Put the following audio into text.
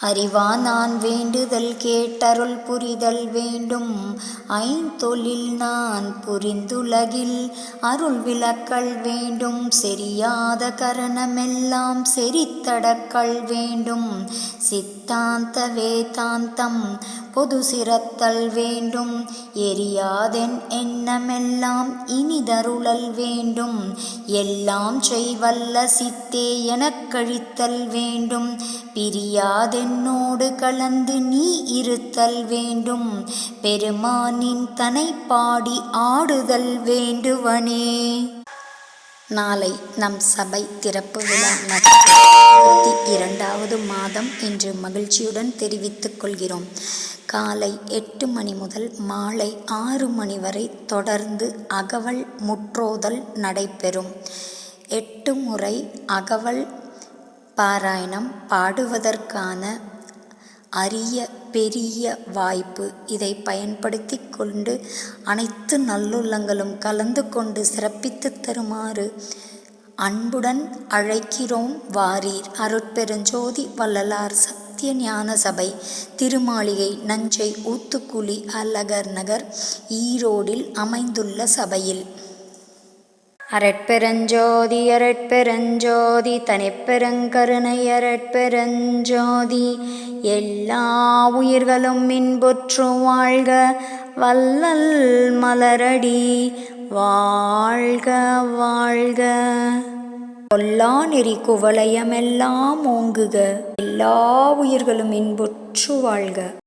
அறிவானான் வேண்டுதல் கேட்டருள் புரிதல் வேண்டும். ஐந்தொழில் நான் புரிந்துலகில் அருள் விளக்கல் வேண்டும். செறியாத கரணமெல்லாம் செறித்தடக்கல் வேண்டும். சித்தாந்த வேதாந்தம் பொது சிறத்தல் வேண்டும். எரியாதென் எண்ணமெல்லாம் இனிதருளல் வேண்டும். எல்லாம் செய்வல்ல சித்தே எனக்கழித்தல் வேண்டும். பிரியாதென்னோடு கலந்து நீ இருத்தல் வேண்டும். பெருமானின் தனை பாடி ஆடுதல் வேண்டுவனே. நாளை நம் சபை திறப்பு விழா நடக்கும். 22வது மாதம் என்று மகிழ்ச்சியுடன் தெரிவித்துக் கொள்கிறோம். காலை 8 மணி முதல் மாலை 6 மணி வரை தொடர்ந்து அகவல் முற்றோதல் நடைபெறும். 8 முறை அகவல் பாராயணம் பாடுவதற்கான அரிய பெரிய வாய்ப்பு. இதை பயன்படுத்தி கொண்டு அனைத்து நல்லுள்ளங்களும் கலந்து கொண்டு சிறப்பித்து தருமாறு அன்புடன் அழைக்கிறோம். வாரீர். அருட்பெருஞ்சோதி வள்ளலார் சத்திய ஞான சபை, திருமாளிகை, நஞ்சை, ஊத்துக்குளி, அழகர் நகர், ஈரோடில் அமைந்துள்ள சபையில் அரட்பெருஞ்சோதி அரட்பெருஞ்சோதி தனிப்பெருங்கருணை அரட்பெருஞ்சோதி. எல்லா உயிர்களும் இன்புற்று வாழ்க, வள்ளல் மலரடி வாழ்க வாழ்க. கொல்லா நெறி குவலயமெல்லாம் ஓங்குக. எல்லா உயிர்களும் இன்புற்று வாழ்க.